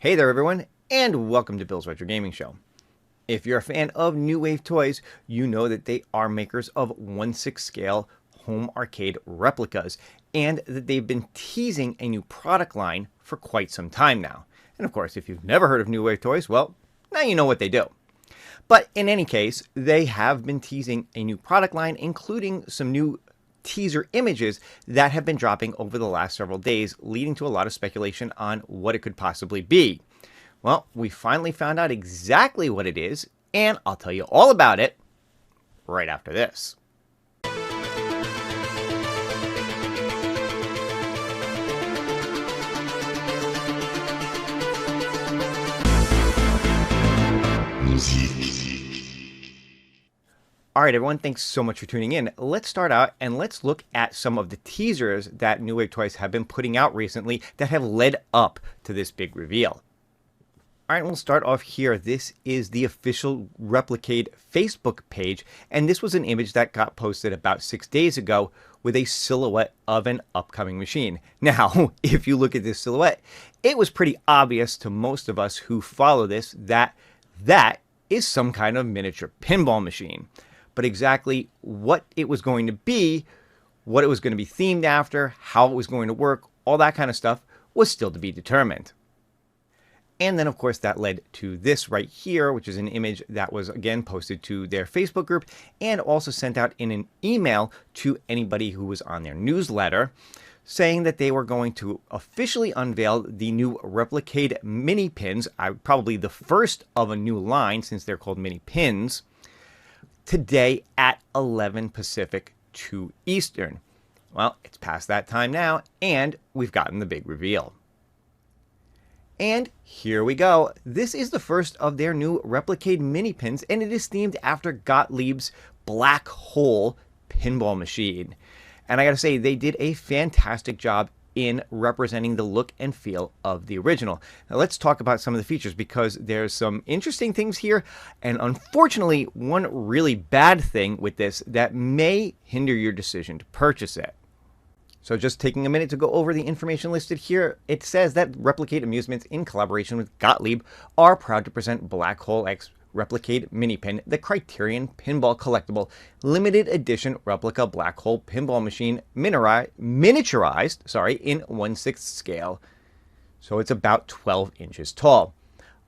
Hey there everyone, and welcome to Bill's Retro Gaming Show. If you're a fan of New Wave Toys, you know that they are makers of 1/6 scale home arcade replicas, and that they've been teasing a new product line for quite some time now. And of course, if you've never heard of New Wave Toys, well, now you know what they do. But in any case, they have been teasing a new product line, including some new teaser images that have been dropping over the last several days, leading to a lot of speculation on what it could possibly be. Well, we finally found out exactly what it is, and I'll tell you all about it right after this. All right, everyone, thanks so much for tuning in. Let's start out and let's look at some of the teasers that New Wave Toys have been putting out recently that have led up to this big reveal. All right, we'll start off here. This is the official Replicade Facebook page, and this was an image that got posted about 6 days ago with a silhouette of an upcoming machine. Now, if you look at this silhouette, it was pretty obvious to most of us who follow this that that is some kind of miniature pinball machine. But exactly what it was going to be, what it was going to be themed after, how it was going to work, all that kind of stuff was still to be determined. And then, of course, that led to this right here, which is an image that was, again, posted to their Facebook group and also sent out in an email to anybody who was on their newsletter, saying that they were going to officially unveil the new Replicade Mini Pins, probably the first of a new line since they're called Mini Pins, today at 11 Pacific, 2 Eastern. Well, it's past that time now, and we've gotten the big reveal. And here we go. This is the first of their new Replicade Mini Pins, and it is themed after Gottlieb's Black Hole pinball machine. And I gotta say, they did a fantastic job in representing the look and feel of the original. Now let's talk about some of the features, because there's some interesting things here, and unfortunately one really bad thing with this that may hinder your decision to purchase it. So just taking a minute to go over the information listed here, it says that Replicade Amusements, in collaboration with Gottlieb, are proud to present Black Hole X Replicade Mini Pin, the Criterion Pinball Collectible Limited Edition Replica Black Hole Pinball Machine, miniaturized, in 1/6 scale. So it's about 12 inches tall.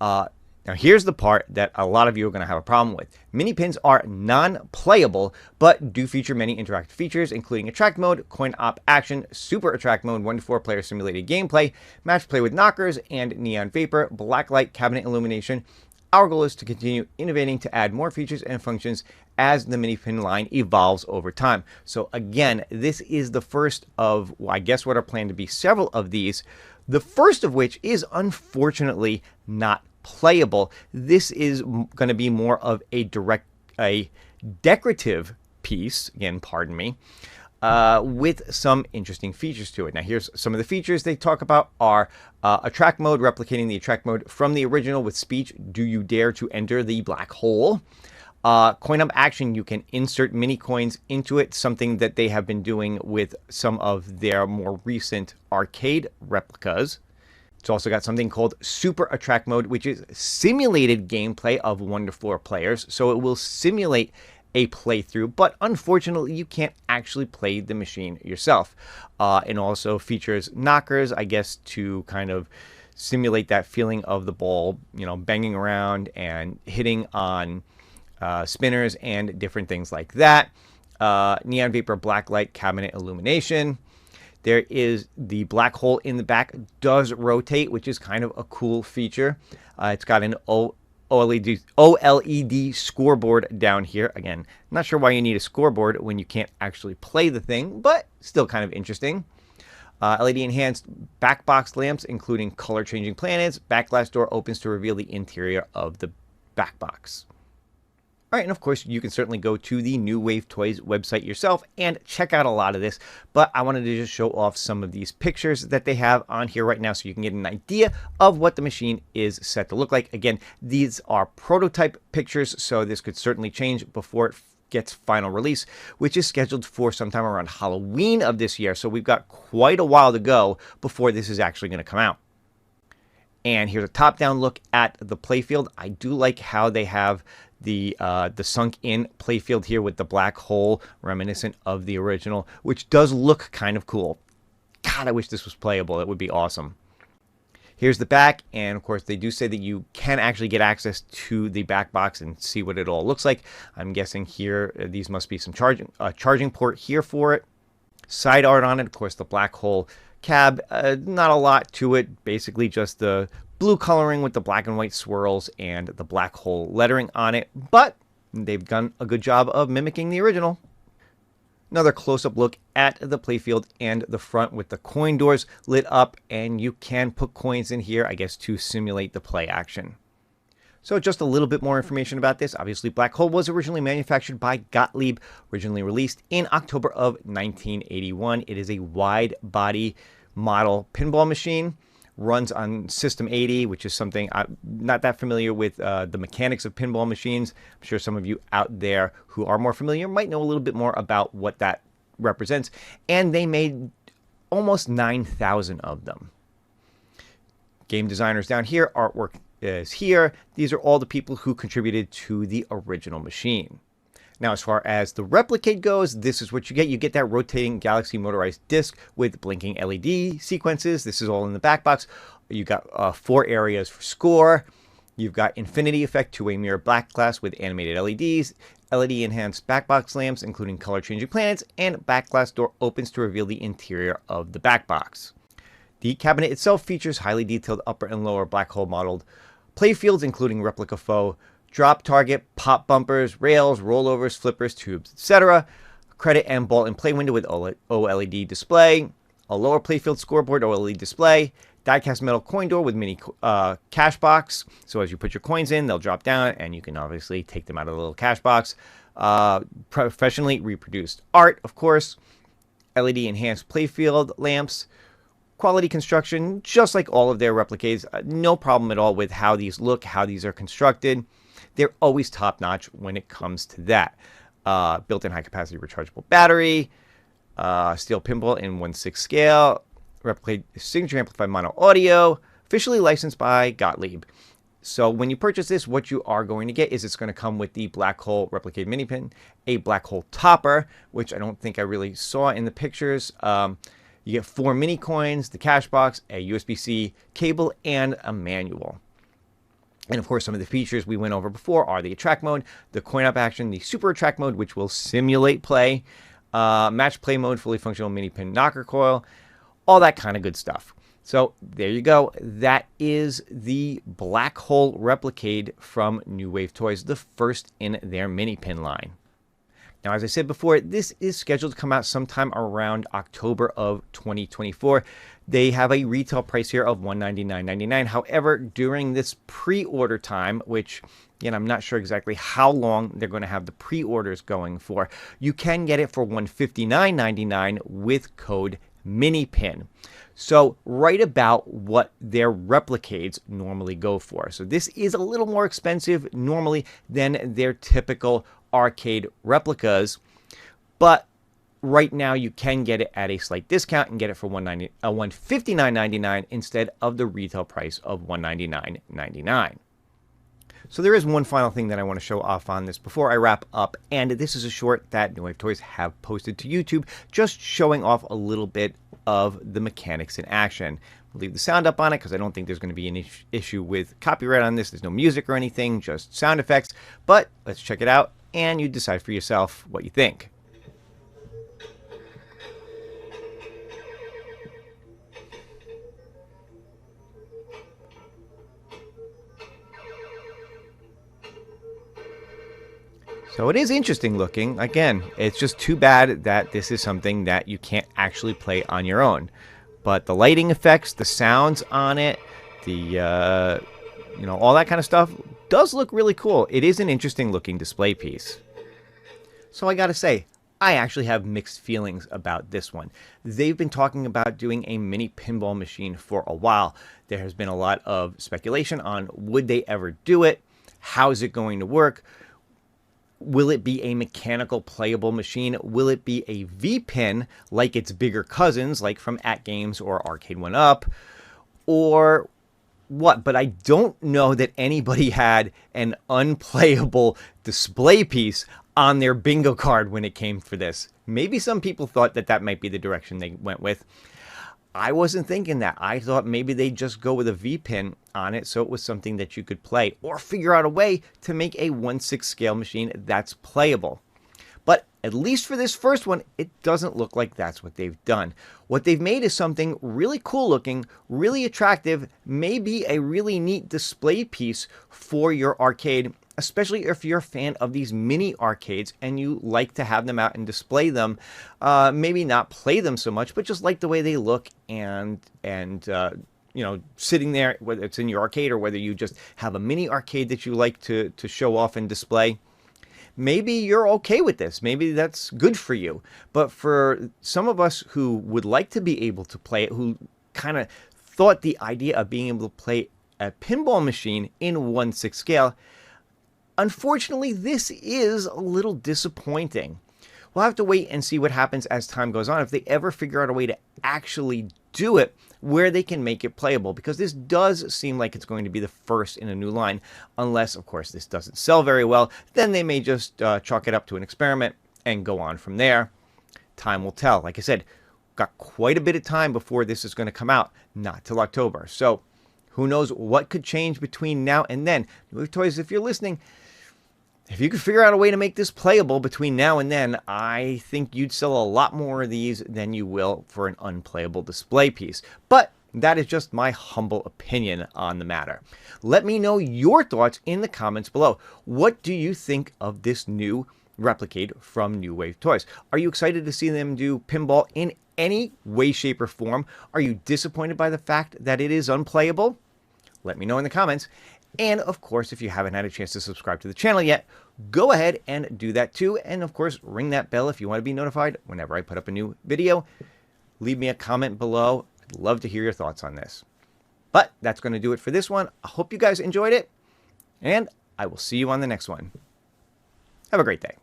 Now here's the part that a lot of you are going to have a problem with. Mini pins are non-playable, but do feature many interactive features, including attract mode, coin op action, super attract mode, 1 to 4 player simulated gameplay, match play with knockers, and neon vapor, blacklight cabinet illumination. Our goal is to continue innovating to add more features and functions as the mini pin line evolves over time. So again, this is the first of, well, I guess what are planned to be several of these. The first of which is unfortunately not playable. This is going to be more of a decorative piece, again, pardon me, with some interesting features to it. Now here's some of the features they talk about are attract mode, replicating the attract mode from the original with speech, do you dare to enter the black hole? Coin up action, you can insert mini coins into it, something that they have been doing with some of their more recent arcade replicas. It's also got something called Super Attract Mode, which is simulated gameplay of 1 to 4 players. So it will simulate a playthrough, but unfortunately you can't actually play the machine yourself. And also features knockers, I guess, to kind of simulate that feeling of the ball, you know, banging around and hitting on spinners and different things like that. Neon vapor blacklight cabinet illumination. There is the black hole in the back does rotate, which is kind of a cool feature. It's got an OLED scoreboard down here. Again, not sure why you need a scoreboard when you can't actually play the thing, but still kind of interesting. LED enhanced back box lamps, including color changing planets. Back glass door opens to reveal the interior of the back box. All right, and of course, you can certainly go to the New Wave Toys website yourself and check out a lot of this, but I wanted to just show off some of these pictures that they have on here right now so you can get an idea of what the machine is set to look like. Again, these are prototype pictures, so this could certainly change before it gets final release, which is scheduled for sometime around Halloween of this year, so we've got quite a while to go before this is actually going to come out. And here's a top-down look at the playfield. I do like how they have the sunk-in playfield here with the black hole reminiscent of the original, which does look kind of cool. God, I wish this was playable. It would be awesome. Here's the back, and of course they do say that you can actually get access to the back box and see what it all looks like. I'm guessing here these must be some charging port here for it. Side art on it, of course, the black hole cab. Not a lot to it, basically just the blue coloring with the black and white swirls and the black hole lettering on it, but they've done a good job of mimicking the original. Another close-up look at the playfield and the front with the coin doors lit up, and you can put coins in here, I guess, to simulate the play action. So just a little bit more information about this. Obviously, Black Hole was originally manufactured by Gottlieb, originally released in October of 1981. It is a wide-body model pinball machine. Runs on System 80, which is something I'm not that familiar with the mechanics of pinball machines. I'm sure some of you out there who are more familiar might know a little bit more about what that represents. And they made almost 9,000 of them. Game designers down here, artwork is here. These are all the people who contributed to the original machine. Now, as far as the Replicade goes, this is what you get. You get that rotating Galaxy motorized disc with blinking LED sequences. This is all in the back box. You got 4 areas for score. You've got infinity effect, two-way mirror black glass with animated LEDs, LED enhanced backbox lamps, including color changing planets, and back glass door opens to reveal the interior of the back box. The cabinet itself features highly detailed upper and lower black hole modeled playfields, including replica faux drop target, pop bumpers, rails, rollovers, flippers, tubes, etc. Credit and ball and play window with OLED display, a lower playfield scoreboard OLED display, die-cast metal coin door with mini cash box. So as you put your coins in, they'll drop down, and you can obviously take them out of the little cash box. Professionally reproduced art, of course. LED enhanced playfield lamps. Quality construction, just like all of their Replicades. No problem at all with how these look, how these are constructed. They're always top-notch when it comes to that. Built-in high-capacity rechargeable battery, steel pinball in 1/6 scale, Replicade signature amplified mono audio, officially licensed by Gottlieb. So when you purchase this, what you are going to get is it's going to come with the Black Hole Replicade Mini Pin, a Black Hole topper, which I don't think I really saw in the pictures. You get 4 mini coins, the cash box, a USB-C cable, and a manual. And of course, some of the features we went over before are the attract mode, the coin up action, the super attract mode, which will simulate play, match play mode, fully functional mini pin knocker coil, all that kind of good stuff. So there you go. That is the Black Hole Replicade from New Wave Toys, the first in their mini pin line. Now, as I said before, this is scheduled to come out sometime around October of 2024. They have a retail price here of $199.99. However, during this pre-order time, which, again, I'm not sure exactly how long they're going to have the pre-orders going for, you can get it for $159.99 with code MINIPIN. So right about what their Replicades normally go for. So this is a little more expensive normally than their typical arcade replicas, but right now you can get it at a slight discount and get it for $159.99 instead of the retail price of $199.99. So there is one final thing that I want to show off on this before I wrap up, and this is a short that New Wave Toys have posted to YouTube, just showing off a little bit of the mechanics in action. I'll leave the sound up on it because I don't think there's going to be an issue with copyright on this. There's no music or anything, just sound effects, but let's check it out and you decide for yourself what you think. So it is interesting looking. Again, it's just too bad that this is something that you can't actually play on your own. But the lighting effects, the sounds on it, the all that kind of stuff does look really cool. It is an interesting looking display piece. So I gotta say, I actually have mixed feelings about this one. They've been talking about doing a mini pinball machine for a while. There has been a lot of speculation on would they ever do it? How is it going to work? Will it be a mechanical playable machine? Will it be a V-pin like its bigger cousins, like from At Games or Arcade 1-Up? Or what, but I don't know that anybody had an unplayable display piece on their bingo card when it came for this. Maybe some people thought that that might be the direction they went with. I wasn't thinking that. I thought maybe they'd just go with a V pin on it so it was something that you could play, or figure out a way to make a 1/6 scale machine that's playable. But at least for this first one, it doesn't look like that's what they've done. What they've made is something really cool looking, really attractive, maybe a really neat display piece for your arcade, especially if you're a fan of these mini arcades and you like to have them out and display them. Maybe not play them so much, but just like the way they look and you know, sitting there, whether it's in your arcade or whether you just have a mini arcade that you like to show off and display. Maybe you're okay with this. Maybe that's good for you. But for some of us who would like to be able to play it, who kind of thought the idea of being able to play a pinball machine in 1/6 scale, unfortunately, this is a little disappointing. We'll have to wait and see what happens as time goes on, if they ever figure out a way to actually do it where they can make it playable, because this does seem like it's going to be the first in a new line, unless, of course, this doesn't sell very well. Then they may just chalk it up to an experiment and go on from there. Time will tell. Like I said, got quite a bit of time before this is going to come out, not till October. So who knows what could change between now and then. New Wave Toys, if you're listening, if you could figure out a way to make this playable between now and then, I think you'd sell a lot more of these than you will for an unplayable display piece. But that is just my humble opinion on the matter. Let me know your thoughts in the comments below. What do you think of this new Replicade from New Wave Toys? Are you excited to see them do pinball in any way, shape, or form? Are you disappointed by the fact that it is unplayable? Let me know in the comments. And of course, if you haven't had a chance to subscribe to the channel yet, go ahead and do that too. And of course, ring that bell if you want to be notified whenever I put up a new video. Leave me a comment below. I'd love to hear your thoughts on this. But that's going to do it for this one. I hope you guys enjoyed it, and I will see you on the next one. Have a great day.